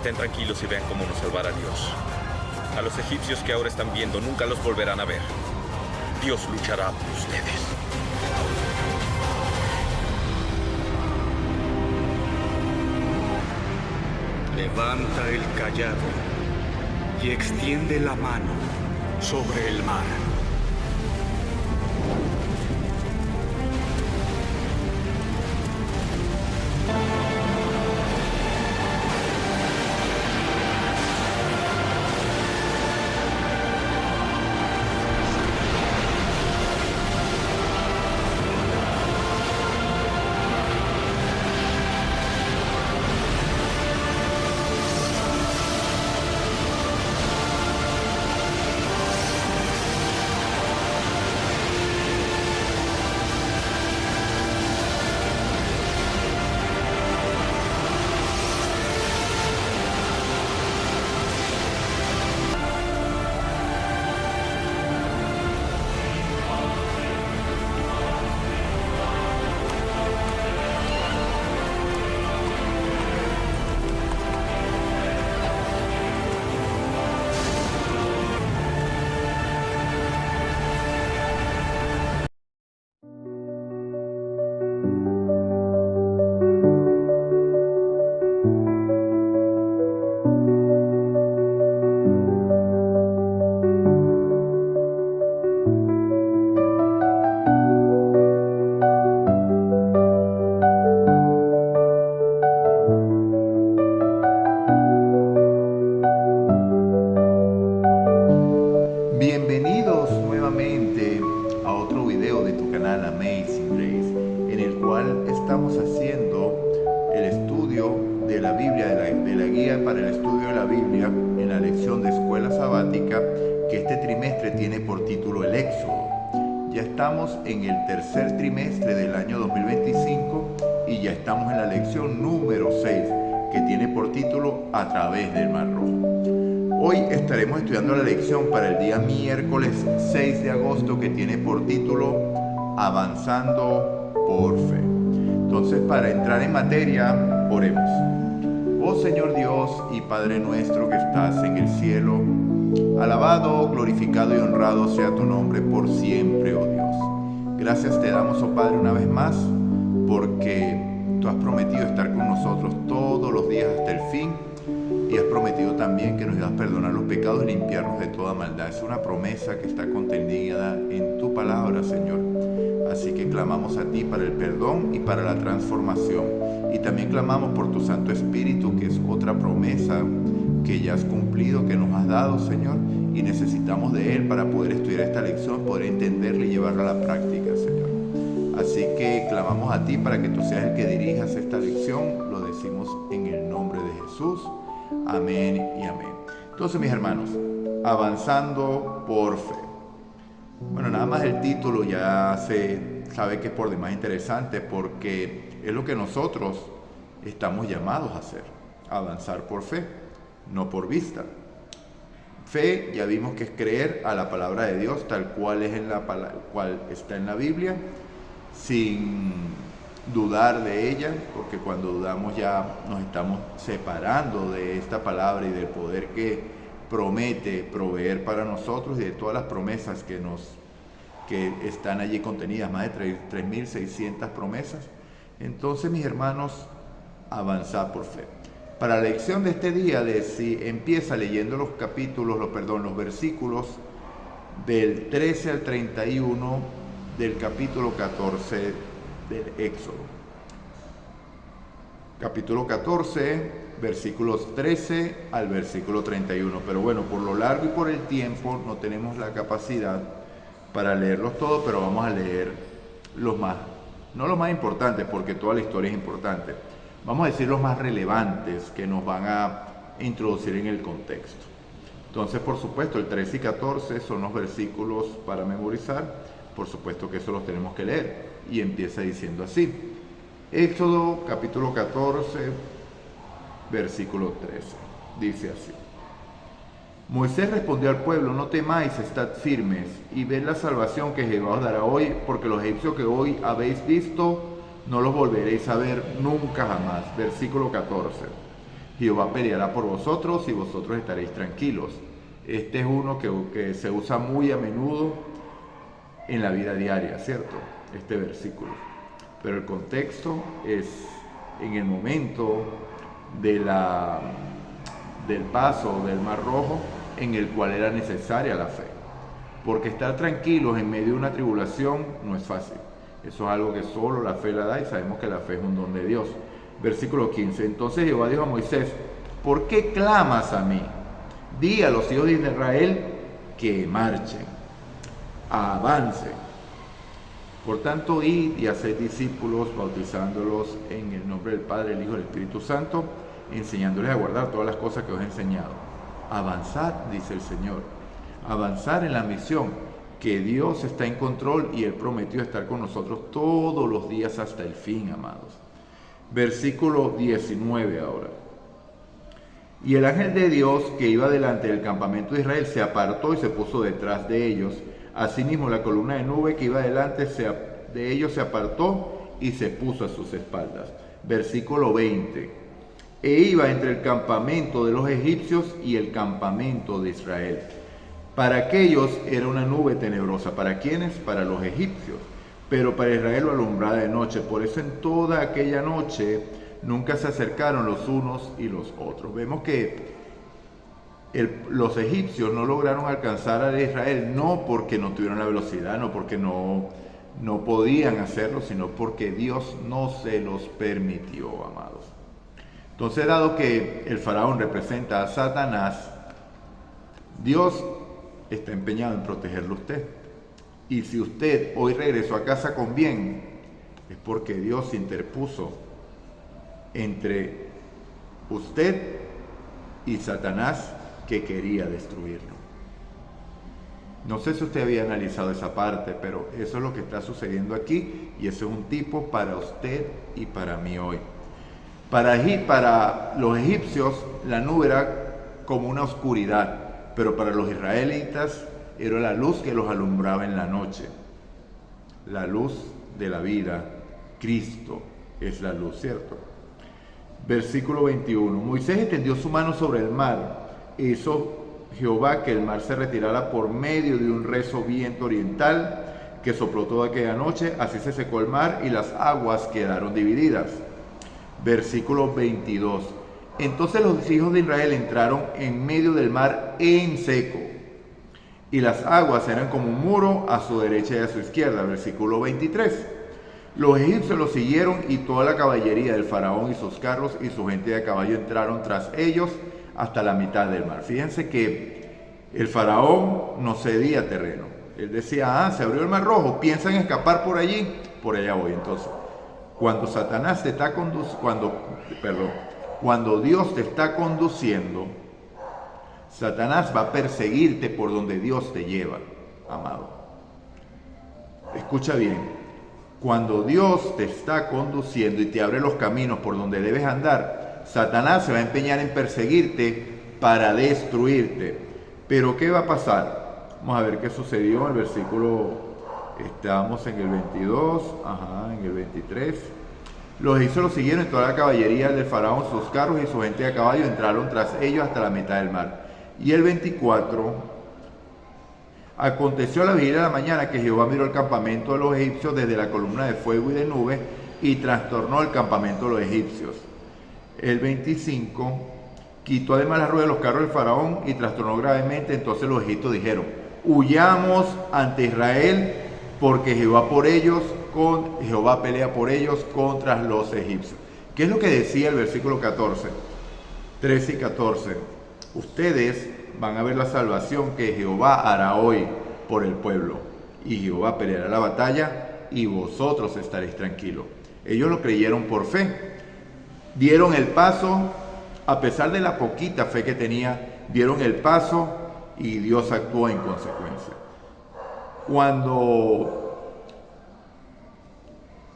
estén tranquilos y vean cómo nos salvará Dios. A los egipcios que ahora están viendo nunca los volverán a ver. Dios luchará por ustedes. Levanta el cayado y extiende la mano sobre el mar. Bienvenidos nuevamente a otro video de tu canal Amazing Grace, en el cual estamos haciendo el estudio de la Biblia, de la guía para el estudio de la Biblia en la lección de escuela sabática que este trimestre tiene por título el Éxodo. Ya estamos en el tercer trimestre del año 2025 y ya estamos en la lección número 6 que tiene por título A través del Mar Rojo. Hoy estaremos estudiando la lección para el día miércoles 6 de agosto que tiene por título Avanzando por Fe. Entonces, para entrar en materia, oremos. Oh Señor Dios y Padre nuestro que estás en el cielo, alabado, glorificado y honrado sea tu nombre por siempre, oh Dios. Gracias te damos, oh Padre, una vez más, porque tú has prometido estar con nosotros todos los días hasta el fin. Y has prometido también que nos ibas a perdonar los pecados y limpiarnos de toda maldad. Es una promesa que está contenida en tu palabra, Señor. Así que clamamos a ti para el perdón y para la transformación. Y también clamamos por tu Santo Espíritu, que es otra promesa que ya has cumplido, que nos has dado, Señor. Y necesitamos de Él para poder estudiar esta lección, poder entenderla y llevarla a la práctica, Señor. Así que clamamos a ti para que tú seas el que dirijas esta lección. Lo decimos en el nombre de Jesús. Amén y amén. Entonces, mis hermanos, avanzando por fe. Bueno, nada más el título ya se sabe que es por demás interesante porque es lo que nosotros estamos llamados a hacer, avanzar por fe, no por vista. Fe, ya vimos que es creer a la palabra de Dios tal cual es cual está en la Biblia, sin dudar de ella, porque cuando dudamos ya nos estamos separando de esta palabra y del poder que promete proveer para nosotros y de todas las promesas que están allí contenidas, más de 3.600 promesas. Entonces, mis hermanos, avanzar por fe. Para la lección de este día, empieza leyendo los versículos del 13 al 31 del capítulo 14 del Éxodo. Capítulo 14, versículos 13 al versículo 31. Pero bueno, por lo largo y por el tiempo no tenemos la capacidad para leerlos todos, pero vamos a leer no los más importantes, porque toda la historia es importante. Vamos a decir los más relevantes que nos van a introducir en el contexto. Entonces, por supuesto, el 13 y 14 son los versículos para memorizar. Por supuesto que eso los tenemos que leer. Y empieza diciendo así. Éxodo capítulo 14, versículo 13. Dice así. Moisés respondió al pueblo: no temáis, estad firmes, y ved la salvación que Jehová os dará hoy, porque los egipcios que hoy habéis visto, no los volveréis a ver nunca jamás. Versículo 14. Jehová peleará por vosotros y vosotros estaréis tranquilos. Este es uno que se usa muy a menudo en la vida diaria, ¿cierto? Este versículo. Pero el contexto es en el momento del paso del Mar Rojo, en el cual era necesaria la fe. Porque estar tranquilos en medio de una tribulación no es fácil. Eso es algo que solo la fe la da y sabemos que la fe es un don de Dios. Versículo 15. Entonces Jehová dijo a Moisés: ¿por qué clamas a mí? Di a los hijos de Israel que marchen, avancen. Por tanto, id y haced discípulos, bautizándolos en el nombre del Padre, el Hijo y el Espíritu Santo, enseñándoles a guardar todas las cosas que os he enseñado. Avanzad, dice el Señor. Avanzar en la misión, que Dios está en control y Él prometió estar con nosotros todos los días hasta el fin, amados. Versículo 19 ahora. Y el ángel de Dios que iba delante del campamento de Israel se apartó y se puso detrás de ellos. Asimismo la columna de nube que iba delante de ellos se apartó y se puso a sus espaldas. Versículo 20. E iba entre el campamento de los egipcios y el campamento de Israel. Para aquellos era una nube tenebrosa. ¿Para quiénes? Para los egipcios. Pero para Israel lo alumbraba de noche. Por eso en toda aquella noche nunca se acercaron los unos y los otros. Vemos que los egipcios no lograron alcanzar a Israel, no porque no tuvieron la velocidad, no porque no podían hacerlo, sino porque Dios no se los permitió, amados. Entonces, dado que el faraón representa a Satanás, Dios está empeñado en protegerlo a usted. Y si usted hoy regresó a casa con bien, es porque Dios se interpuso entre usted y Satanás, que quería destruirlo. No sé si usted había analizado esa parte, pero eso es lo que está sucediendo aquí, y eso es un tipo para usted y para mí hoy. Para los egipcios la nube era como una oscuridad, pero para los israelitas era la luz que los alumbraba en la noche. La luz de la vida, Cristo es la luz, ¿cierto? Versículo 21. Moisés extendió su mano sobre el mar. Hizo Jehová que el mar se retirara por medio de un recio viento oriental que sopló toda aquella noche. Así se secó el mar y las aguas quedaron divididas. Versículo 22. Entonces los hijos de Israel entraron en medio del mar en seco, y las aguas eran como un muro a su derecha y a su izquierda. Versículo 23. Los egipcios los siguieron, y toda la caballería del faraón y sus carros y su gente de caballo entraron tras ellos hasta la mitad del mar. Fíjense que el faraón no cedía terreno. Él decía: se abrió el mar rojo, piensan escapar por allí, por allá voy. Entonces, cuando Satanás te está cuando Dios te está conduciendo, Satanás va a perseguirte por donde Dios te lleva, amado. Escucha bien, cuando Dios te está conduciendo y te abre los caminos por donde debes andar, Satanás se va a empeñar en perseguirte para destruirte. Pero ¿qué va a pasar? Vamos a ver qué sucedió en el versículo, estábamos en el 22, en el 23. Los egipcios los siguieron, y toda la caballería del faraón, sus carros y su gente de caballo entraron tras ellos hasta la mitad del mar. Y el 24, aconteció a la vigilia de la mañana que Jehová miró el campamento de los egipcios desde la columna de fuego y de nube, y trastornó el campamento de los egipcios. El 25, quitó además las ruedas de los carros del faraón y trastornó gravemente. Entonces los egipcios dijeron: huyamos ante Israel, porque Jehová pelea por ellos contra los egipcios. ¿Qué es lo que decía el versículo 14? 13 y 14. Ustedes van a ver la salvación que Jehová hará hoy por el pueblo, y Jehová peleará la batalla, y vosotros estaréis tranquilos. Ellos lo creyeron por fe, dieron el paso, a pesar de la poquita fe que tenía, dieron el paso, y Dios actuó en consecuencia. Cuando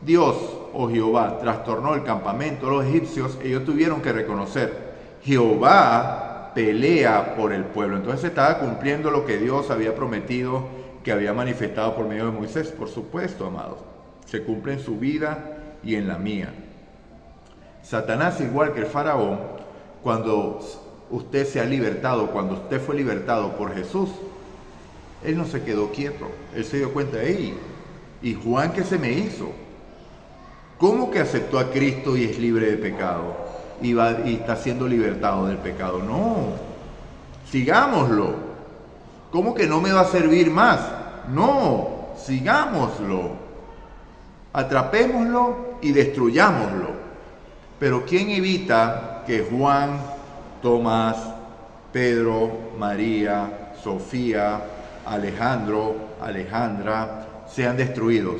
Dios o Jehová trastornó el campamento de los egipcios, ellos tuvieron que reconocer: Jehová pelea por el pueblo. Entonces se estaba cumpliendo lo que Dios había prometido, que había manifestado por medio de Moisés. Por supuesto, amados, se cumple en su vida y en la mía. Satanás, igual que el faraón, cuando usted se ha libertado, cuando usted fue libertado por Jesús, Él no se quedó quieto. Él se dio cuenta, hey, ¿y Juan qué se me hizo? ¿Cómo que aceptó a Cristo y es libre de pecado? Y está siendo libertado del pecado. No, sigámoslo. ¿Cómo que no me va a servir más? No, sigámoslo. Atrapémoslo y destruyámoslo. Pero ¿quién evita que Juan, Tomás, Pedro, María, Sofía, Alejandro, Alejandra sean destruidos?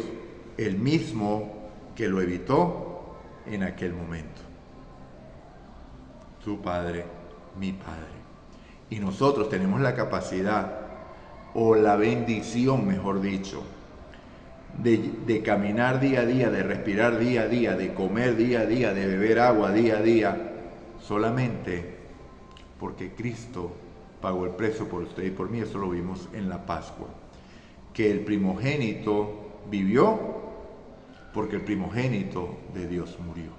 El mismo que lo evitó en aquel momento. Tu Padre, mi Padre. Y nosotros tenemos la capacidad, o la bendición, mejor dicho, de caminar día a día, de respirar día a día, de comer día a día, de beber agua día a día, solamente porque Cristo pagó el precio por usted y por mí. Eso lo vimos en la Pascua, que el primogénito vivió porque el primogénito de Dios murió.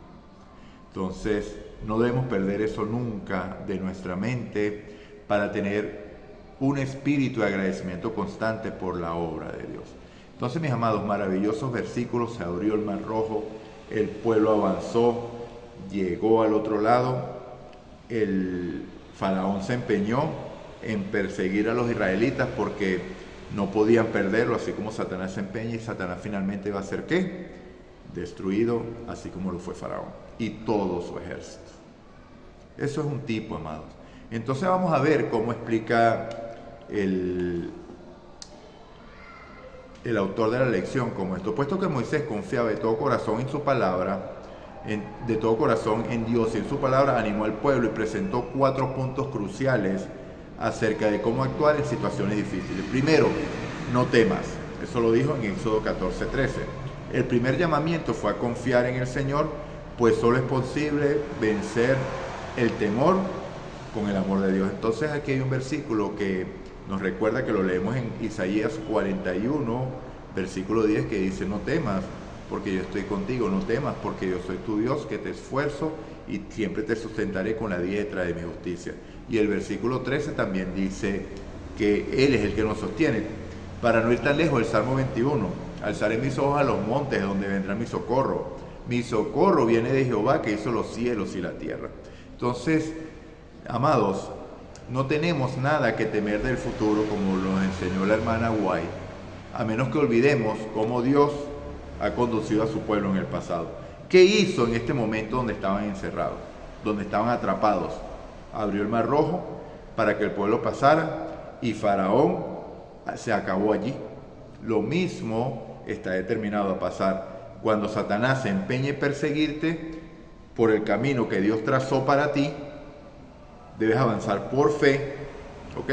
Entonces, no debemos perder eso nunca de nuestra mente para tener un espíritu de agradecimiento constante por la obra de Dios. Entonces, mis amados, maravillosos versículos. Se abrió el Mar Rojo, el pueblo avanzó, llegó al otro lado, el faraón se empeñó en perseguir a los israelitas porque no podían perderlo, así como Satanás se empeña, y Satanás finalmente va a ser ¿qué? Destruido, así como lo fue Faraón y todo su ejército. Eso es un tipo, amados. Entonces vamos a ver cómo explica el autor de la lección como esto. Puesto que Moisés confiaba de todo corazón en su palabra, de todo corazón en Dios y en su palabra, animó al pueblo y presentó 4 puntos cruciales acerca de cómo actuar en situaciones difíciles. Primero, no temas. Eso lo dijo en Éxodo 14:13. El primer llamamiento fue a confiar en el Señor, pues solo es posible vencer el temor con el amor de Dios. Entonces aquí hay un versículo que nos recuerda, que lo leemos en Isaías 41, versículo 10, que dice: no temas, porque yo estoy contigo, no temas, porque yo soy tu Dios, que te esfuerzo y siempre te sustentaré con la diestra de mi justicia. Y el versículo 13 también dice que Él es el que nos sostiene. Para no ir tan lejos, el Salmo 21: alzaré mis ojos a los montes, donde vendrá mi socorro. Mi socorro viene de Jehová, que hizo los cielos y la tierra. Entonces, amados, no tenemos nada que temer del futuro, como nos enseñó la hermana White, a menos que olvidemos cómo Dios ha conducido a su pueblo en el pasado. ¿Qué hizo en este momento donde estaban encerrados, donde estaban atrapados? Abrió el Mar Rojo para que el pueblo pasara y Faraón se acabó allí. Lo mismo está determinado a pasar cuando Satanás se empeñe en perseguirte por el camino que Dios trazó para ti. Debes avanzar por fe, ¿ok?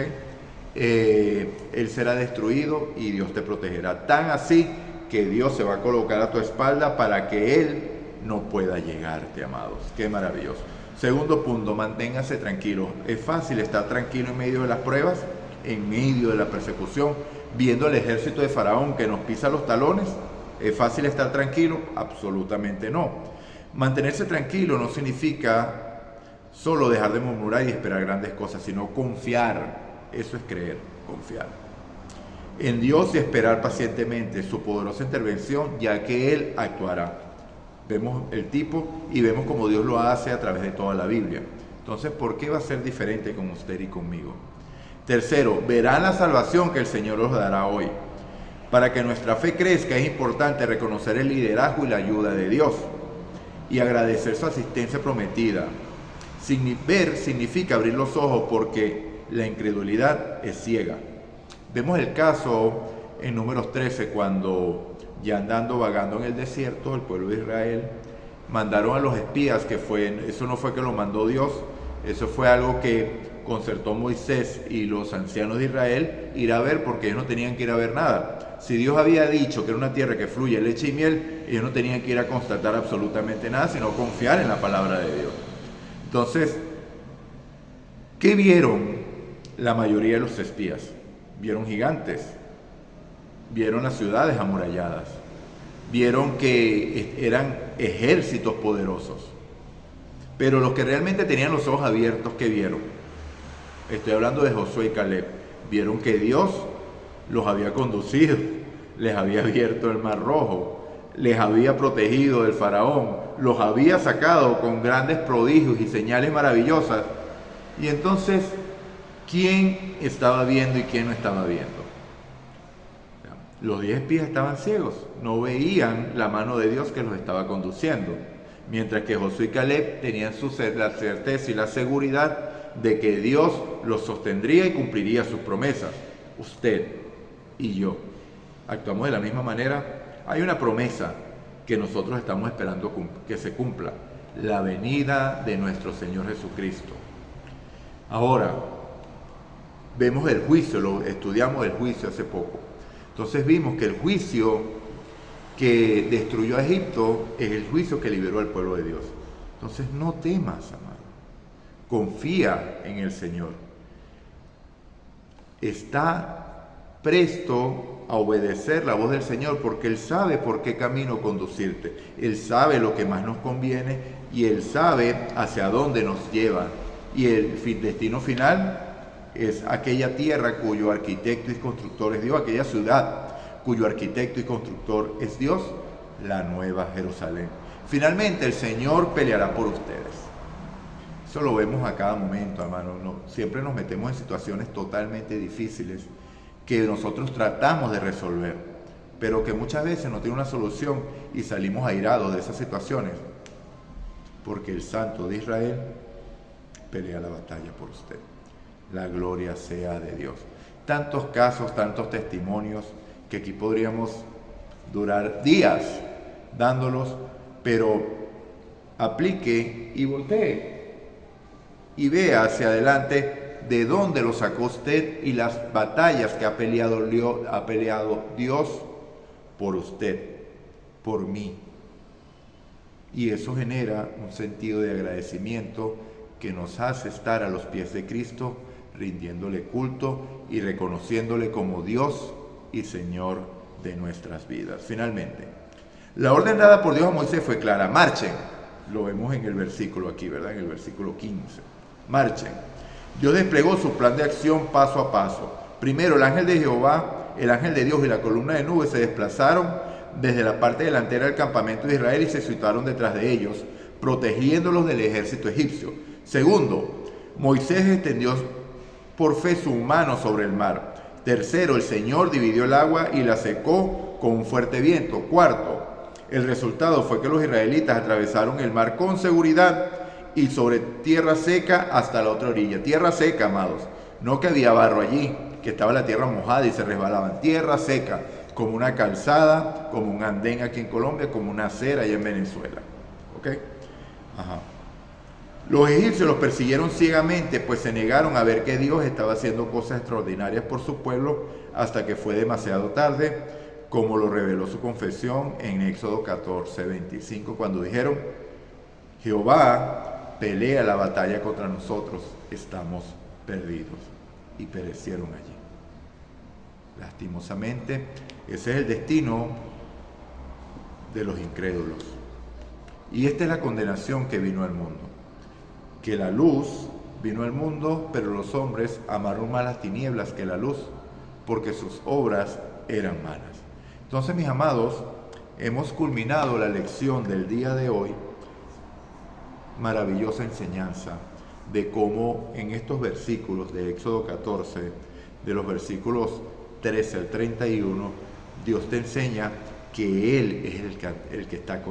Él será destruido y Dios te protegerá. Tan así que Dios se va a colocar a tu espalda para que Él no pueda llegarte, amados. Qué maravilloso. Segundo punto, manténgase tranquilo. Es fácil estar tranquilo en medio de las pruebas, en medio de la persecución, viendo el ejército de Faraón que nos pisa los talones. ¿Es fácil estar tranquilo? Absolutamente no. Mantenerse tranquilo no significa solo dejar de murmurar y esperar grandes cosas, sino confiar. Eso es creer, confiar en Dios y esperar pacientemente su poderosa intervención, ya que Él actuará. Vemos el tipo y vemos cómo Dios lo hace a través de toda la Biblia. Entonces, ¿por qué va a ser diferente con usted y conmigo? Tercero, verán la salvación que el Señor os dará hoy. Para que nuestra fe crezca, es importante reconocer el liderazgo y la ayuda de Dios y agradecer su asistencia prometida. Ver significa abrir los ojos, porque la incredulidad es ciega. Vemos el caso en Números 13, cuando ya andando, vagando en el desierto, el pueblo de Israel mandaron a los espías, eso no fue que lo mandó Dios, eso fue algo que concertó Moisés y los ancianos de Israel, ir a ver, porque ellos no tenían que ir a ver nada. Si Dios había dicho que era una tierra que fluye leche y miel, ellos no tenían que ir a constatar absolutamente nada, sino confiar en la palabra de Dios. Entonces, ¿qué vieron la mayoría de los espías? Vieron gigantes, vieron las ciudades amuralladas, vieron que eran ejércitos poderosos. Pero los que realmente tenían los ojos abiertos, ¿qué vieron? Estoy hablando de Josué y Caleb. Vieron que Dios los había conducido, les había abierto el mar rojo, les había protegido del faraón, los había sacado con grandes prodigios y señales maravillosas. Y entonces, ¿quién estaba viendo y quién no estaba viendo? Los 10 espías estaban ciegos, no veían la mano de Dios que los estaba conduciendo, mientras que Josué y Caleb tenían la certeza y la seguridad de que Dios los sostendría y cumpliría sus promesas. Usted y yo actuamos de la misma manera. Hay una promesa que nosotros estamos esperando que se cumpla: la venida de nuestro Señor Jesucristo. Ahora, vemos el juicio, estudiamos el juicio hace poco. Entonces vimos que el juicio que destruyó a Egipto es el juicio que liberó al pueblo de Dios. Entonces no temas, amado. Confía en el Señor. Está presto a obedecer la voz del Señor porque Él sabe por qué camino conducirte. Él sabe lo que más nos conviene y Él sabe hacia dónde nos lleva. Y el destino final es aquella tierra cuyo arquitecto y constructor es Dios, aquella ciudad cuyo arquitecto y constructor es Dios, la Nueva Jerusalén. Finalmente el Señor peleará por ustedes. Eso lo vemos a cada momento, hermano. Siempre nos metemos en situaciones totalmente difíciles que nosotros tratamos de resolver, pero que muchas veces no tiene una solución y salimos airados de esas situaciones, porque el Santo de Israel pelea la batalla por usted. La gloria sea de Dios. Tantos casos, tantos testimonios, que aquí podríamos durar días dándolos, pero aplique y voltee y vea hacia adelante de dónde lo sacó usted y las batallas que ha peleado Dios por usted, por mí. Y eso genera un sentido de agradecimiento que nos hace estar a los pies de Cristo, rindiéndole culto y reconociéndole como Dios y Señor de nuestras vidas. Finalmente, la orden dada por Dios a Moisés fue clara: marchen. Lo vemos en el versículo aquí, ¿verdad? En el versículo 15. Marchen. Dios desplegó su plan de acción paso a paso. Primero, el ángel de Jehová, el ángel de Dios y la columna de nubes se desplazaron desde la parte delantera del campamento de Israel y se situaron detrás de ellos, protegiéndolos del ejército egipcio. Segundo, Moisés extendió por fe su mano sobre el mar. Tercero, el Señor dividió el agua y la secó con un fuerte viento. Cuarto, el resultado fue que los israelitas atravesaron el mar con seguridad y sobre tierra seca hasta la otra orilla. Tierra seca, amados. No que había barro allí, que estaba la tierra mojada y se resbalaban. Tierra seca, como una calzada, como un andén aquí en Colombia, como una acera allá en Venezuela. ¿Ok? Ajá. Los egipcios los persiguieron ciegamente, pues se negaron a ver que Dios estaba haciendo cosas extraordinarias por su pueblo hasta que fue demasiado tarde, como lo reveló su confesión en Éxodo 14:25, cuando dijeron: Jehová pelea la batalla contra nosotros, estamos perdidos. Y perecieron allí. Lastimosamente, ese es el destino de los incrédulos. Y esta es la condenación que vino al mundo. Que la luz vino al mundo, pero los hombres amaron más las tinieblas que la luz, porque sus obras eran malas. Entonces, mis amados, hemos culminado la lección del día de hoy. Maravillosa enseñanza de cómo en estos versículos de Éxodo 14, de los versículos 13 al 31, Dios te enseña que Él es el que está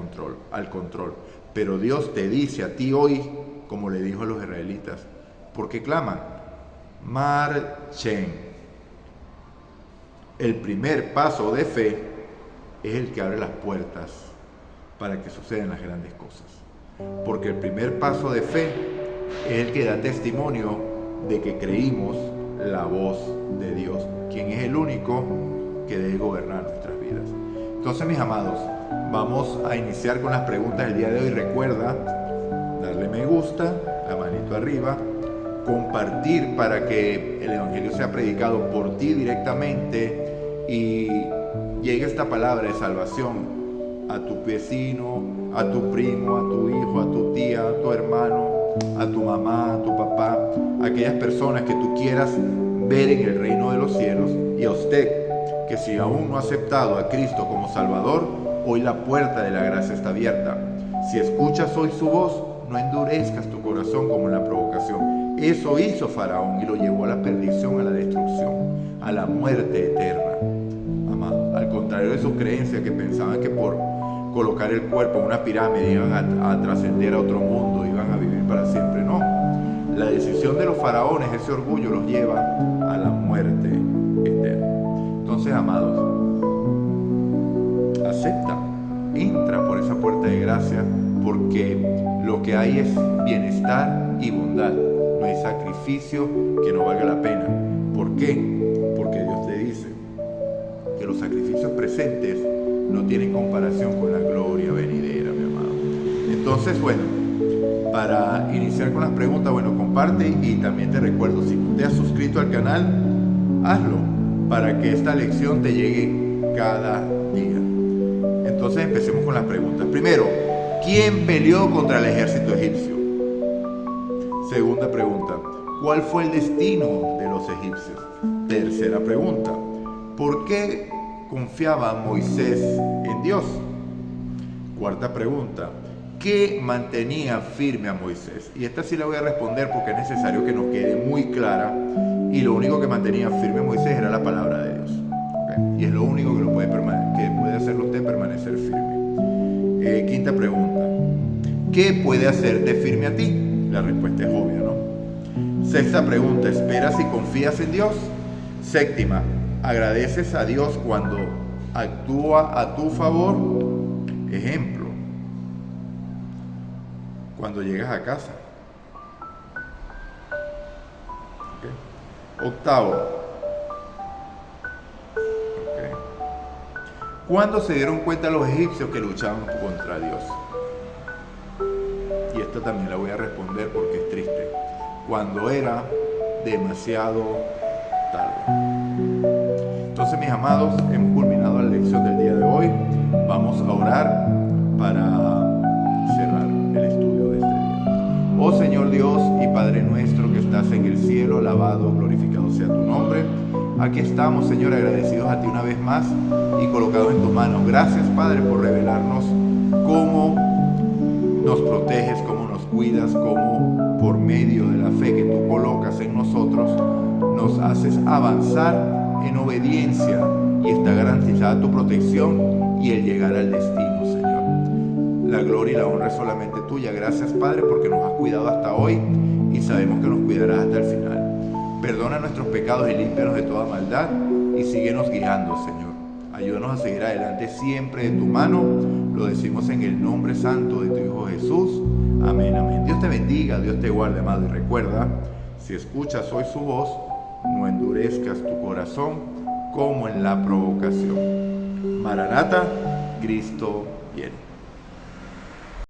al control. Pero Dios te dice a ti hoy, como le dijo a los israelitas, porque claman: marchen. El primer paso de fe es el que abre las puertas para que sucedan las grandes cosas. Porque el primer paso de fe es el que da testimonio de que creímos la voz de Dios, quien es el único que debe gobernar nuestras vidas. Entonces, mis amados, vamos a iniciar con las preguntas del día de hoy. Recuerda darle me gusta, la manito arriba, compartir para que el Evangelio sea predicado por ti directamente y llegue esta palabra de salvación a tu vecino, a tu primo, a tu hijo, a tu tía, a tu hermano, a tu mamá, a tu papá, a aquellas personas que tú quieras ver en el reino de los cielos, y a usted, que si aún no ha aceptado a Cristo como Salvador, hoy la puerta de la gracia está abierta. Si escuchas hoy su voz, no endurezcas tu corazón como en la provocación. Eso hizo Faraón y lo llevó a la perdición, a la destrucción, a la muerte eterna. Amado, al contrario de sus creencias, que pensaban que por colocar el cuerpo en una pirámide iban a trascender a otro mundo, iban a vivir para siempre. No, la decisión de los faraones, ese orgullo, los lleva a la muerte eterna. Entonces, amados, acepta, entra por esa puerta de gracia, porque lo que hay es bienestar y bondad. No hay sacrificio que no valga la pena. ¿Por qué? Porque Dios te dice que los sacrificios presentes no tienen comparación con la gloria venidera, mi amado. Entonces, bueno, para iniciar con las preguntas, bueno, comparte, y también te recuerdo, si te has suscrito al canal, hazlo para que esta lección te llegue cada día. Entonces empecemos con las preguntas. Primero, ¿quién peleó contra el ejército egipcio? Segunda pregunta, ¿cuál fue el destino de los egipcios? Tercera pregunta, ¿por qué confiaba Moisés en Dios? Cuarta pregunta, ¿qué mantenía firme a Moisés? Y esta sí la voy a responder porque es necesario que nos quede muy clara, y lo único que mantenía firme a Moisés era la palabra de Dios. ¿Okay? Y es lo único que puede hacerlo usted permanecer firme. Quinta pregunta, ¿qué puede hacerte firme a ti? La respuesta es obvia, ¿no? Sexta pregunta, ¿esperas y confías en Dios? Séptima, ¿agradeces a Dios cuando actúa a tu favor? Ejemplo, cuando llegas a casa. ¿Okay? Octavo, ¿cuándo se dieron cuenta los egipcios que luchaban contra Dios? Y esta también la voy a responder porque es triste. Cuando era demasiado tarde. Entonces, mis amados, hemos culminado la lección del día de hoy. Vamos a orar para cerrar el estudio de este día. Oh Señor Dios y Padre nuestro que estás en el cielo, alabado, glorificado sea tu nombre. Aquí estamos, Señor, agradecidos a ti una vez más y colocados en tus manos. Gracias, Padre, por revelarnos cómo nos proteges, cómo nos cuidas, cómo por medio de la fe que tú colocas en nosotros nos haces avanzar en obediencia, y está garantizada tu protección y el llegar al destino, Señor. La gloria y la honra es solamente tuya. Gracias, Padre, porque nos has cuidado hasta hoy y sabemos que nos cuidarás hasta el final. Perdona nuestros pecados y límpianos de toda maldad, y síguenos guiando, Señor. Ayúdanos a seguir adelante siempre de tu mano. Lo decimos en el nombre santo de tu Hijo Jesús. Amén, amén. Dios te bendiga, Dios te guarde, amado. Y recuerda, si escuchas hoy su voz, no endurezcas tu corazón como en la provocación. Maranata, Cristo viene.